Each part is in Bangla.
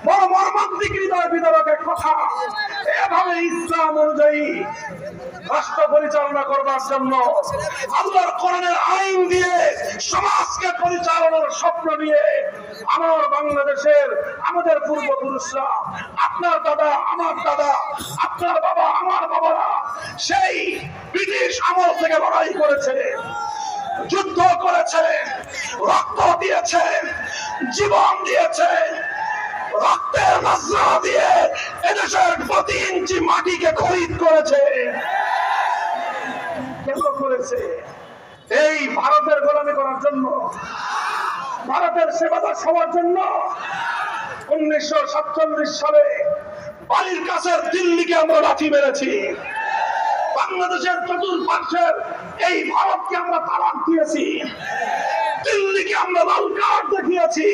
বড় মর্মান্তিক হৃদয় বিদারকের কথা। এভাবে ইসলাম অনুযায়ী রাষ্ট্র পরিচালনা করবার জন্য আল্লাহর কোরআনের আইন দিয়ে সমাজকে পরিচালনার স্বপ্ন নিয়ে আমার বাংলাদেশের আমাদের পূর্বপুরুষরা, আপনার দাদা আমার দাদা, আপনার বাবা আমার বাবারা সেই ব্রিটিশ আমল থেকে লড়াই করেছে, যুদ্ধ করেছে, রক্ত দিয়েছে, জীবন দিয়েছে, রক্তের নজরা দিয়ে এদেশের প্রতি ইঞ্চি মাটিকে খরিদ করেছে। কেন করেছে? এই ভারতের গোলামি করার জন্য, ভারতের সেবাদার সবার জন্য। 1947 সালে বাড়ির কাছের দিল্লিকে আমরা লাঠি মেরেছি, বাংলাদেশের চতুর্পার্শ্বের এই ভারতকে আমরা তালাক দিয়েছি, দিল্লিকে আমরা লাল কার্ড দেখিয়েছি।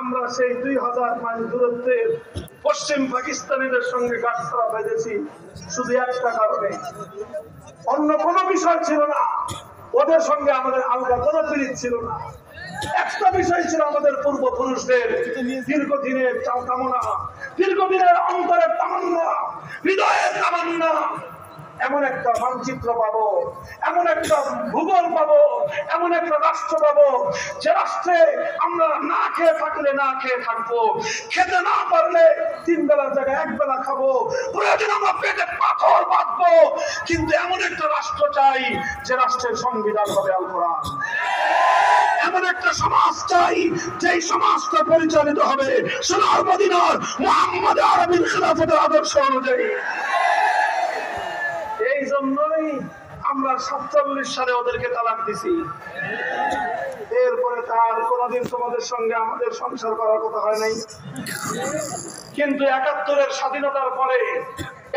আমরা সেই 2000 মাইল দূরত্বের পশ্চিম পাকিস্তানিদের সঙ্গে গাছতলা বেঁধেছি শুধু একটা কারণে, অন্য কোনো বিষয় ছিল না। ওদের সঙ্গে আমাদের আলগা কোনো পীড়িত ছিল না। একটা বিষয় ছিল আমাদের পূর্বপুরুষদের দীর্ঘদিনের কামনা, দীর্ঘদিনের অন্তরের তামান্না, হৃদয়ের তামান্না। এমন একটা মানচিত্র পাবো, এমন একটা ভূগোল পাবো, এমন একটা রাষ্ট্র পাবো যে রাষ্ট্রে আমরা না খেয়ে থাকলে না খেয়ে থাকবো, খেতে না পারলে 3 বেলার জায়গায় 1 বেলা খাবো, প্রয়োজন আমরা পেটে পাথর বাঁধবো। কিন্তু এমন একটা রাষ্ট্র চাই যে রাষ্ট্রের সংবিধান হবে আল কোরআন। এমন একটা সমাজ চাই যেই সমাজটা পরিচালিত হবে সোনার মদিনার মুহাম্মদ আরবির খেলাফতের আদর্শ অনুযায়ী। এই জন্যই আমরা 47 সালে ওদেরকে তালাক দিছি। এরপরে তার কোনদিন তোমাদের সঙ্গে আমাদের সংসার করার কথা হয় নাই। কিন্তু 71-এর স্বাধীনতার পরে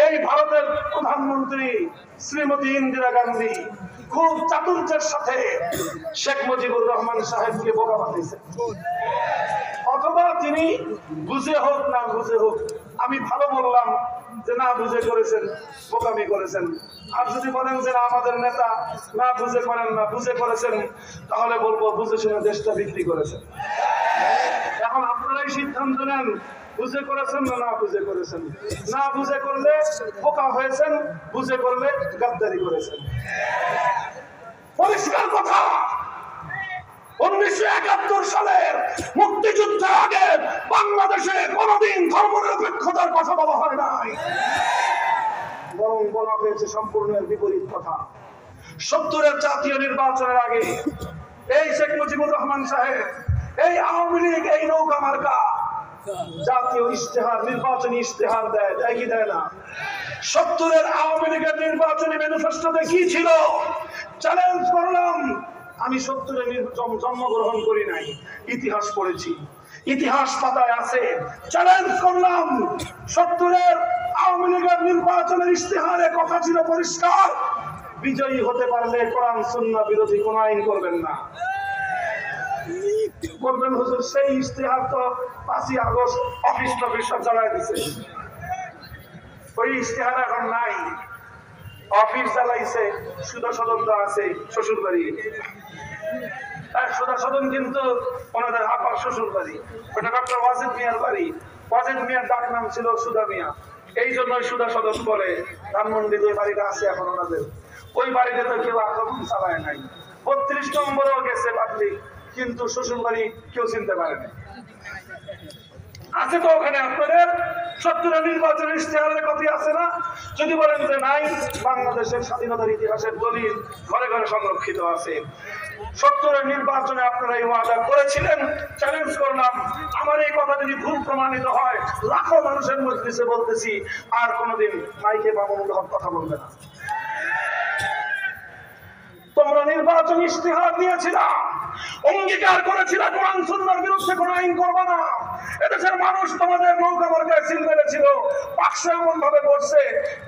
এই ভারতের প্রধানমন্ত্রী শ্রীমতী ইন্দিরা গান্ধী খুব চাতুর্যের সাথে শেখ মুজিবুর রহমান সাহেবকে বোকা বানিয়েছেন। অথবা তিনি বুঝে হোক না বুঝে হোক, আমি ভালো বললাম যে না বুঝে করেছেন, বোকামি করেছেন। আর যদি বলেন যে না আমাদের নেতা না বুঝে করেন, না বুঝে করেছেন, তাহলে বলবো বুঝে শুনে দেশটা বিক্রি করেছেন। এখন আপনারাই সিদ্ধান্ত নেন, বুঝে করেছেন না না বুঝে করেছেন। না বুঝে করলে বোকা হয়েছেন, বুঝে করলে গাদ্দারি করেছেন। পরিষ্কার কথা। 1971 সালের মুক্তিযুদ্ধের আগে বাংলাদেশে কোনদিন ধর্মনিরপেক্ষতার কথা বলা হয় নাই, বরং বলা হয়েছে সম্পূর্ণ বিপরীত কথা। 70-এর জাতীয় নির্বাচনের আগে এই শেখ মুজিবুর রহমান সাহেব, এই আওয়ামী লীগ, এই নৌকা মার্কা জাতীয় ইশতেহার, নির্বাচনী ইশতেহার দেয়, দেয় কি দেয় না? 70-এর আওয়ামী লীগের নির্বাচনী ম্যানিফেস্টোতে কি ছিল? চ্যালেঞ্জ করলাম। আমি 70-এ জন্মগ্রহণ করি নাই, ইতিহাস পড়েছি, ইতিহাস পাতায় আছে। চ্যালেঞ্জ করলাম, 70-এর আওয়ামী লীগের নির্বাচনের ইশতেহারে কথা ছিল পরিষ্কার, বিজয়ী হতে পারলে কোরআন সুন্নাহ বিরোধী কোন আইন করবেন না। বলবেন হুজুর সেই ইশতেহার তো 5ই আগস্ট অফিস টফিস সব জ্বালায় দিছে, ওই ইশতেহার এখন নাই। অফিস জ্বালাইছে, সুদা সদন তো আছে শ্বশুর বাড়ি। সুদা সদন কিন্তু ওনাদের আপার শ্বশুর বাড়ি, ওটা ডক্টর ওয়াজিদ মিয়ার বাড়ি। ওয়াজিদ মিয়ার ডাক নাম ছিল সুদা মিয়া, এই জন্যই সুদা সদন বলে। ধানমন্ডি যে বাড়িটা আছে এখন ওনাদের, ওই বাড়িতে তো কেউ আক্রমণ চালায় নাই। 32 নম্বরেও গেছে পাবলিক, কিন্তু শ্বশুর বাড়ি কেউ চিনতে পারে না। আছে তো ওখানে আপনাদের 70-এর নির্বাচনের ইশতেহারের কপি আছে না? যদি বলেন যে নাই, বাংলাদেশের স্বাধীনতার ইতিহাসের দলিল ঘরে ঘরে সংরক্ষিত আছে। 70-এর নির্বাচনে আপনারা এই ওয়াদা করেছিলেন, চ্যালেঞ্জ করলাম। আমার এই কথা যদি ভুল প্রমাণিত হয়, লাখো মানুষের মজলিসে বলতেছি, আর কোনোদিন মাইকে মামুনুল হক কথা বলবে না। তোমরা নির্বাচনী ইশতেহার দিয়েছিলা, অঙ্গীকার করেছিল কোরআন সুন্নাহর বিরুদ্ধে কোন আইন করবে না। এদেশের মানুষ তোমাদের নৌকা মার্কায় সিল মেরেছিল, পাকশে এমন ভাবে করছে,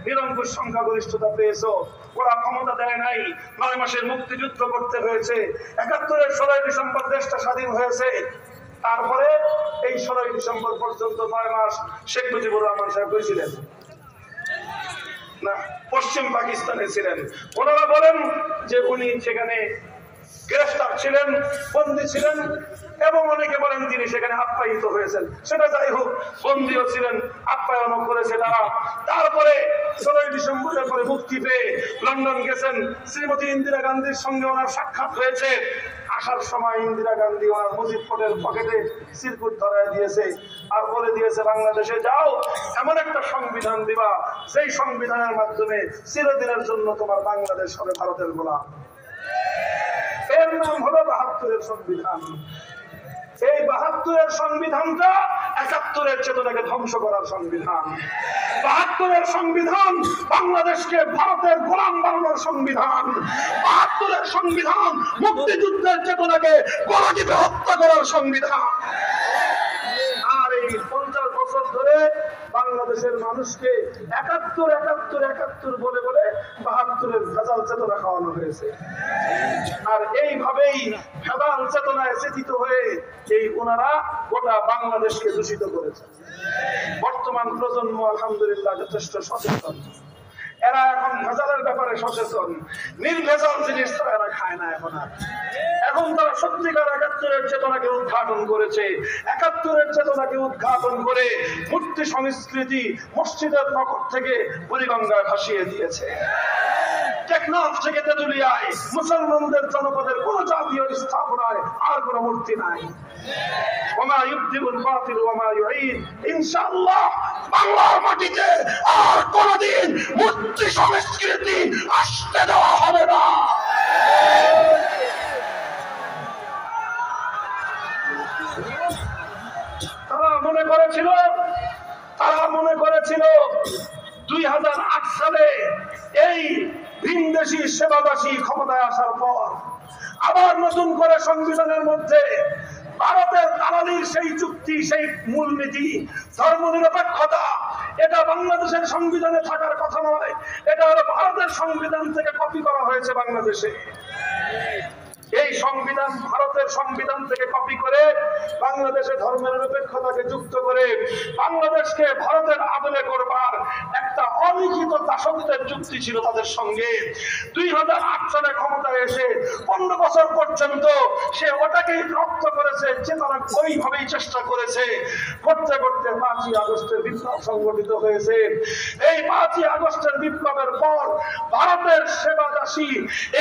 নিরঙ্কুশ সংখ্যাগরিষ্ঠতা পেয়েছো। ওরা ক্ষমতা দেয় নাই, 9 মাসের মুক্তিযুদ্ধ করতে হয়েছে। 71-এর 16 ডিসেম্বর দেশটা স্বাধীন হয়েছে। তারপরে এই 16 ডিসেম্বর পর্যন্ত 9 মাস শেখ মুজিবুর রহমান সাহেব হয়েছিলেন না, পশ্চিম পাকিস্তানে ছিলেন। ওনারা বলেন যে উনি সেখানে গ্রেফতার ছিলেন, বন্দী ছিলেন, এবং অনেকে বলেন তিনি সেখানে আপ্যায়িত হয়েছেন। সেটা যাই হোক, বন্দীও ছিলেন, আপ্যায়নও করেছে তারা। তারপরে 16 ডিসেম্বরের পরে মুক্তি পেয়ে লন্ডন গেছেন। শ্রীমতী ইন্দিরা গান্ধীর সঙ্গে ওনার সাক্ষাৎ হয়েছে। আসার সময় ইন্দিরা গান্ধী ওনার মুজিব কোটের পকেটে সিরকুট ধরায় দিয়েছে আর বলে দিয়েছে, বাংলাদেশে যাও, এমন একটা সংবিধান দিবা সেই সংবিধানের মাধ্যমে চিরদিনের জন্য তোমার বাংলাদেশ হবে ভারতের গোলাম। এর নাম হলো 72-এর সংবিধান। এই 72-এর সংবিধানটা 71-এর চেতনাকে ধ্বংস করার সংবিধান। 72-এর সংবিধান বাংলাদেশকে ভারতের গোলাম বানানোর সংবিধান। 72-এর সংবিধান মুক্তিযুদ্ধের চেতনাকে গলাটিপে হত্যা করার সংবিধান। আর এই 50 বছর ধরে বাংলাদেশের মানুষকে 71 বলে বলে 72-এর ভেজাল চেতনা খাওয়ানো হয়েছে। আর এইভাবেই ভেজাল চেতনায় চেতিত হয়ে এই ওনারা গোটা বাংলাদেশকে দূষিত করেছে। বর্তমান প্রজন্ম আলহামদুলিল্লাহ যথেষ্ট সচেতন। এরা এখন ভেজালের ব্যাপারে সচেতন। নির্ভেজাল জিনিস তো এরা খায় না এখন আর। এখন তারা সত্যিকার 71-এর চেতনাকে উদ্ঘাটন করেছে। 71-এর চেতনাকে উদ্ঘাটন করে মূর্তি সংস্কৃতি মসজিদের নগর থেকে বুড়িগঙ্গায় ভাসিয়ে দিয়েছে। টেকনাফ থেকে তেঁতুলিয়ায় মুসলমানদের জনপদের কোন জাতীয় স্থাপনায় আর কোন মূর্তি নাই। ওমা ইউবদিউল বাতিল ওমা ইউঈদ। ইনশাআল্লাহ বাংলার মাটিতে আর কোনদিন মূর্তি সংস্কৃতি আসতে দেওয়া হবে না। তারা মনে করেছিল 2008 সালে এই ভিনদেশী সেবাদাসী ক্ষমতায় আসার পর আবার নতুন করে সংবিধানের মধ্যে ভারতের দালালির সেই চুক্তি, সেই মূলনীতি, ধর্মনিরপেক্ষতা, এটা বাংলাদেশের সংবিধানে থাকার কথা নয়। এটা হলো ভারতের সংবিধান থেকে কপি করা হয়েছে বাংলাদেশে। এই সংবিধান ভারতের সংবিধান থেকে কপি করে বাংলাদেশে ধর্মনিরপেক্ষতাকে যুক্ত করে বাংলাদেশকে ভারতের আদলে করবার একটা অলিখিত দাসত্বের চুক্তি ছিল তাদের সঙ্গে। 2008 সালে ক্ষমতায় এসে 15 বছর পর্যন্ত সে ওটাকেই রপ্ত করেছে, যে তারা ওইভাবেই চেষ্টা করেছে। করতে করতে 5ই আগস্টের বিপ্লব সংগঠিত হয়েছে। এই 5ই আগস্টের বিপ্লবের পর ভারতের সেবাদাসী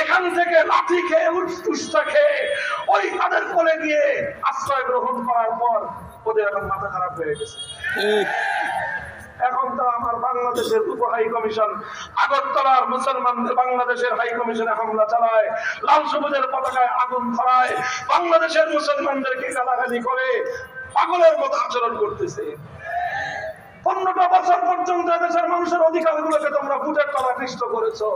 এখান থেকে লাঠি খেয়ে উষ্টা খেয়ে ওই তাদের কোলে গিয়ে আশ্রয় গ্রহণ করার পর ওদের এখন মাথা খারাপ হয়ে গেছে। এখন তো আমার বাংলাদেশের উপ হাই কমিশন আগরতলার মুসলমানদের বাংলাদেশের হাই কমিশনে হামলা চালায়, লাল সবুজের পতাকায় আগুন ধরায়, বাংলাদেশের মুসলমানদেরকে গালাগালি করে পাগলের মতো আচরণ করতেছে। 15টা বছর পর্যন্ত দেশের মানুষের অধিকারগুলোকে তোমরা বুটের তলা কৃষ্ট করেছো।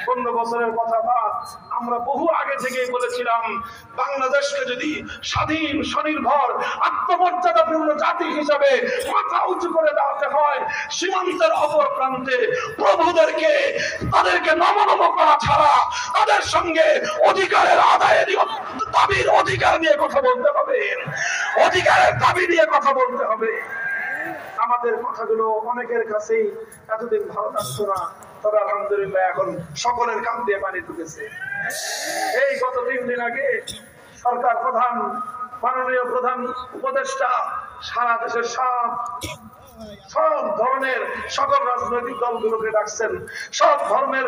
15 বছরের কথা বাদ, আমরা বহু আগে থেকেই বলেছিলাম বাংলাদেশকে যদি স্বাধীন স্বনির্ভর আত্মমর্যাদাপূর্ণ জাতি হিসাবে মাথা উঁচু করে দাঁড়াতে হয়, সীমান্তের অপর প্রান্তে প্রভুদেরকে তাদেরকে নমনম করা ছাড়া তাদের সঙ্গে অধিকারের আদায়ের দাবির অধিকার নিয়ে কথা বলতে হবে, অধিকারের দাবি নিয়ে কথা বলতে হবে। আমাদের কথাগুলো অনেকের কাছেই এতদিন ভালো লাগতো না, তবে আলহামদুলিল্লাহ এখন সকলের কান দিয়ে পানি ঢুকেছে। এই গত 3 দিন আগে সরকার প্রধান, মাননীয় প্রধান উপদেষ্টা সারা দেশের সব ধরনের সকল রাজনৈতিক দলগুলোকে ডাকছেন, সব ধর্মের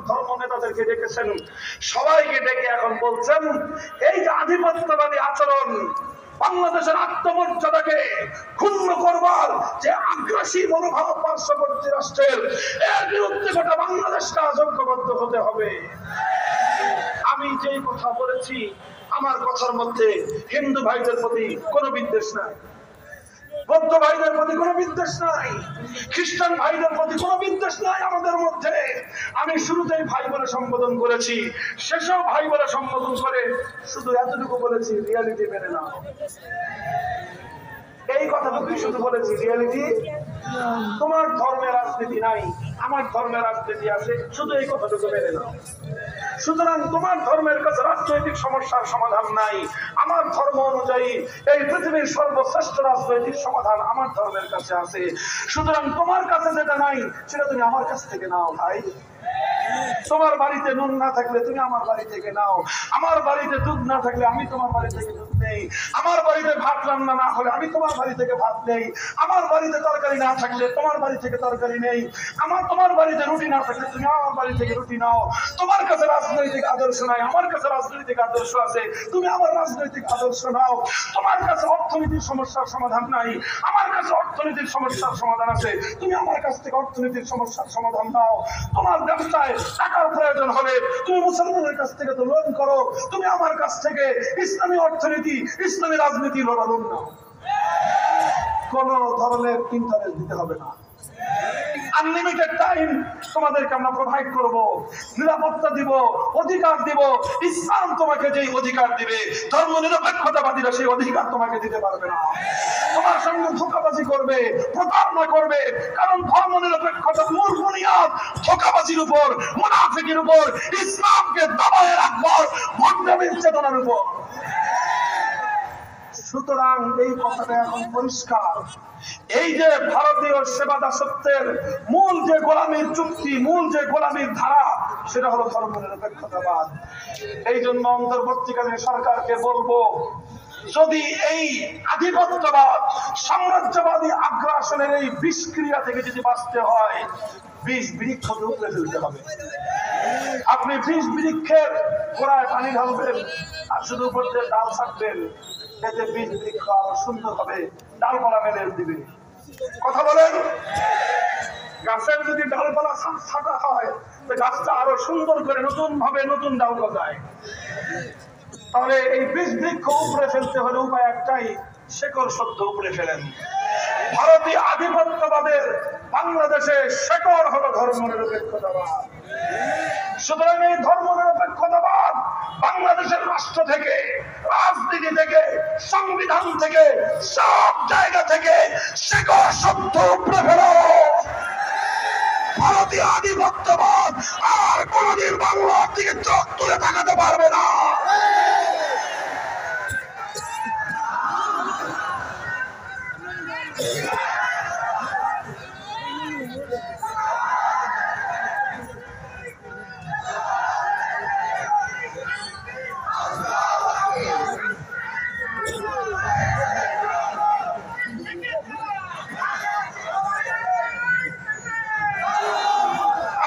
ধর্ম নেতাদেরকে ডেকেছেন, সবাইকে ডেকে এখন বলছেন এই যে আধিপত্যবাদী আচরণ, বাংলাদেশের আত্মমর্যাদাকে ক্ষুণ্ণ করবার যে আগ্রাসী মনোভাব পার্শ্ববর্তী রাষ্ট্রের, এর বিরুদ্ধে গোটা বাংলাদেশকে ঐক্যবদ্ধ হতে হবে। আমি যেই কথা বলেছি, আমার কথার মধ্যে হিন্দু ভাইদের প্রতি কোনো বিদ্বেষ নাই, বৌদ্ধ ভাইদের প্রতি কোনো বিদ্বেষ নাই, খ্রিস্টান ভাইদের প্রতি কোনো বিদ্বেষ নাই আমাদের মধ্যে। আমি শুরুতেই ভাই বলে সম্বোধন করেছি, শেষেও ভাই বলে সম্বোধন করে শুধু এতটুকু বলেছি, রিয়ালিটি মেনে নাও। এই কথাটুকুই শুধু বলেছি, রিয়ালিটি, তোমার ধর্মের রাজনীতি নাই, আমার ধর্মের রাজনীতি আছে, শুধু এই কথাটুকু মেনে নাও। সুতরাং তোমার ধর্মের কাছে রাজনৈতিক সমস্যার সমাধান নাই, আমার ধর্ম অনুযায়ী এই পৃথিবীর সর্বশ্রেষ্ঠ রাজনৈতিক সমাধান আমার ধর্মের কাছে আছে। সুতরাং তোমার কাছে যেটা নাই সেটা তুমি আমার কাছ থেকে নাও ভাই। তোমার বাড়িতে নুন না থাকলে তুমি আমার বাড়ি থেকে নাও, আমার বাড়িতে দুধ না থাকলে আমি তোমার বাড়ি থেকে দুধ নেই, আমার বাড়িতে ভাত রান্না না হলে আমি তোমার বাড়ি থেকে ভাত নেই, আমার বাড়িতে তরকারি না থাকলে তোমার বাড়ি থেকে তরকারি নেই, তোমার বাড়িতে রুটি না থাকলে তুমি আমার বাড়ি থেকে রুটি নাও। তোমার কাছে রাজনৈতিক আদর্শ নাই, আমার কাছে রাজনৈতিক আদর্শ আছে, তুমি আমার রাজনৈতিক আদর্শ নাও। তোমার কাছে অর্থনীতির সমস্যার সমাধান নাই, আমার কাছে অর্থনীতির সমস্যার সমাধান আছে, তুমি আমার কাছ থেকে অর্থনীতির সমস্যার সমাধান নাও। তোমার ব্যবসায় টাকার প্রয়োজন হবে, তুমি মুসলমানের কাছ থেকে তো লোন করো, তুমি আমার কাছ থেকে ইসলামী অর্থনীতি, ইসলামী রাজনীতি লোন নাও। কোন ধরনের ইন্টারেস্ট দিতে হবে না, আনলিমিটেড টাইম তোমাদেরকে আমরা প্রোভাইড করব, নিরাপত্তা দিব, অধিকার দিব। ইসলাম তোমাকে যেই অধিকার দিবে ধর্ম নিরপেক্ষতাবাদীরা সেই অধিকার তোমাকে দিতে পারবে না। তোমার সঙ্গে ধোঁকাবাজি করবে, প্রতারণা করবে, কারণ ধর্ম নিরপেক্ষতার মূল বুনিয়াদ ধোঁকাবাজির উপর, মুনাফিকের উপর, ইসলামকে দাবায় রাখবার ভণ্ডামির চেতনার উপর। সুতরাং এই কথাটা এখন পরিষ্কার, এই যে ভারতীয় সেবা দাসত্বের মূল যে গোলামীর চুক্তি, মূল যে গোলামীর ধারা, সেটা হলো ধর্ম নিরপেক্ষতাবাদ। এই জন্য অন্তর্বর্তীকালীন সরকারকে বলবো, যদি এই আধিপত্যবাদ, সাম্রাজ্যবাদী আগ্রাসনের এই বিষক্রিয়া থেকে যদি বাঁচতে হয়, বিষ বৃক্ষকে উপড়ে ফেলতে হবে। আপনি বিষ বৃক্ষের গোড়ায় পানি ঢালবেন আর শুধু উপর দিয়ে ডাল ছাড়বেন, এতে বীজ বৃক্ষ আরো সুন্দর হবে, ডালপালা মেলে দিবে। কথা বলেন, গাছের যদি ডালপালা ছাটা হয় তো গাছটা আরো সুন্দর করে নতুন ভাবে নতুন ডাল গজায়। তাহলে এই বীজ বৃক্ষ উপরে ফেলতে হলে উপায় একটাই, শেকড় সদ্য উপরে ফেলেন। ভারতীয় আধিপত্যবাদের বাংলাদেশে শেকড় হলো ধর্ম নিরপেক্ষতাবাদ। সুতরাং এই ধর্ম নিরপেক্ষতাবাদ বাংলাদেশের রাষ্ট্র থেকে, রাজনীতি থেকে, সংবিধান থেকে, সব জায়গা থেকে শেকড় সদ্য উপরে ফেলো। ভারতীয় আধিপত্যবাদ আর কোনদিন বাংলার দিকে চোখ তুলে তাকাতে পারবে না।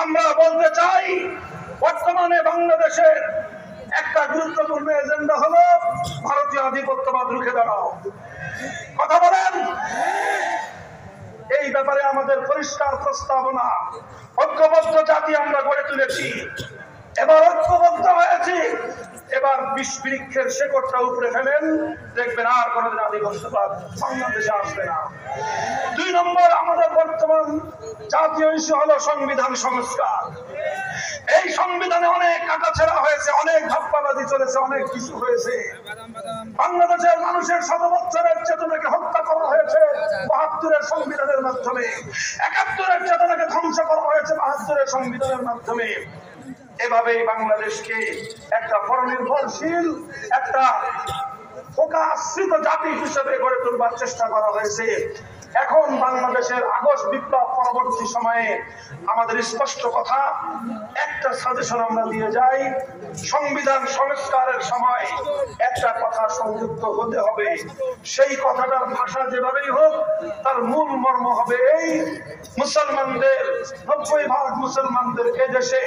আমরা বলতে চাই, বর্তমানে বাংলাদেশের একটা গুরুত্বপূর্ণ এজেন্ডা হলো ভারতীয় আধিপত্যবাদ রুখে দাঁড়াও। কথা বলেন, এই ব্যাপারে আমাদের পরিষ্কার প্রস্তাবনা। ঐক্যবদ্ধ জাতি আমরা গড়ে তুলেছি, এবার ঐক্যবদ্ধ হয়েছি, এবার বিষ বৃক্ষের শেকড়টা উপরে ফেলেন, দেখবেন আর কোনদিন আধিপত্যবাদ বাংলাদেশে আসবে না। 2 নম্বর, আমাদের বর্তমান জাতীয় ইস্যু হলো সংবিধান সংস্কার। এই সংবিধানে অনেক কাটাছেঁড়া হয়েছে, অনেক ধাপ্পাবাজি চলেছে, অনেক কিছু হয়েছে। বাংলাদেশের মানুষের 100 বছরের চেতনাকে হত্যা করা হয়েছে 72-এর সংবিধানের মাধ্যমে, 71-এর চেতনাকে ধ্বংস করা হয়েছে 72-এর সংবিধানের মাধ্যমে। এভাবেই বাংলাদেশকে একটা পরনির্ভরশীল, একটা ফোকাসিত জাতি হিসেবে গড়ে তোলবার চেষ্টা করা হয়েছে। এখন বাংলাদেশের আগস্ট বিপ্লব পরবর্তী সময়ে আমাদের স্পষ্ট কথা, একটা সাজেশন আমরা দিয়ে যাই, সংবিধান সংস্কারের সময় একটা কথা সংযুক্ত হতে হবে। সেই কথাটার ভাষা যেভাবেই হোক, তার মূল মর্ম হবে এই: মুসলমানদের 90% মুসলমানদের এদেশে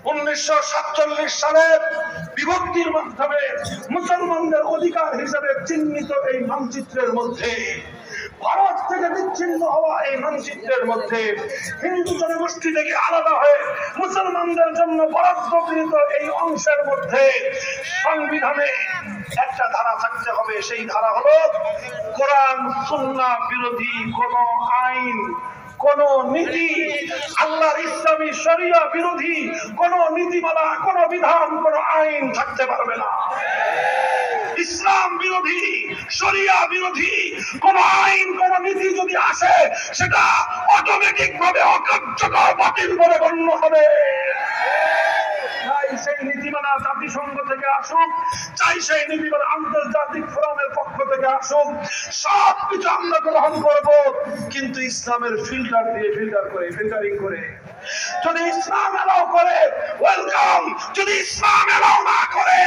1947 সালের বিভক্তির মাধ্যমে মুসলমানদের অধিকার হিসেবে চিহ্নিত এই মানচিত্রের মধ্যে, ভারত থেকে বিচ্ছিন্ন হওয়া এই মানচিত্রের মধ্যে, হিন্দু জনগোষ্ঠী থেকে আলাদা হয়ে মুসলমানদের জন্য বরাদ্দকৃত এই অংশের মধ্যে সংবিধানে একটা ধারা থাকতে হবে। সেই ধারা হলো, কোরআন সুন্নাহ বিরোধী কোন আইন, কোন নীতি, আল্লাহর ইসলামী শরিয়া বিরোধী কোন নীতিমালা, কোন বিধান, কোন আইন থাকতে পারবে না। ইসলাম বিরোধী, শরিয়া বিরোধী কোন আইন, কোন নীতি যদি আসে, সেটা অটোমেটিক ভাবে অকার্যকর, বাতিল বলে গণ্য হবে। চাই সেই নীতিমালা জাতিসংঘ থেকে আসুক, চাই সেই নীতিমালা আন্তর্জাতিক ফোরামের পক্ষ থেকে আসুক সব কিছু আমরা গ্রহণ করব, কিন্তু ইসলামের ফিল্টার দিয়ে ফিল্টারিং করে। যদি ইসলাম এলাও করে ওয়েলকাম, যদি ইসলাম এলাও না করে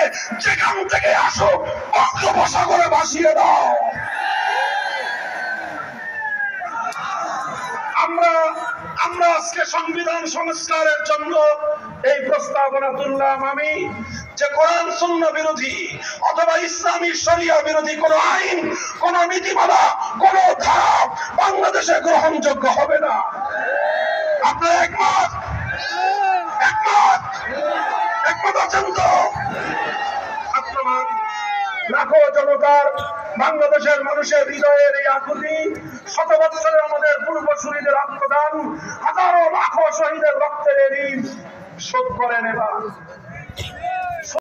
যেখান থেকে আসুক বঙ্গোপসাগরে ভাসিয়ে দাও। আমরা আজকে সংবিধান সংস্কারের জন্য এই প্রস্তাবনা তুললাম আমি, যে কোরআন সুন্নাহ বিরোধী অথবা ইসলামী শরিয়া বিরোধী কোন আইন, কোন নীতিমালা, কোন ধারা বাংলাদেশে গ্রহণযোগ্য হবে না। আপনারা একমত? একমত আছেন তো? লাখো জনতার, বাংলাদেশের মানুষের হৃদয়ের এই আকুতি, শত বছরের আমাদের পূর্বসূরীদের আত্মদান, হাজারো লাখো শহীদের রক্তের ঋণ শোধ করে নেবা।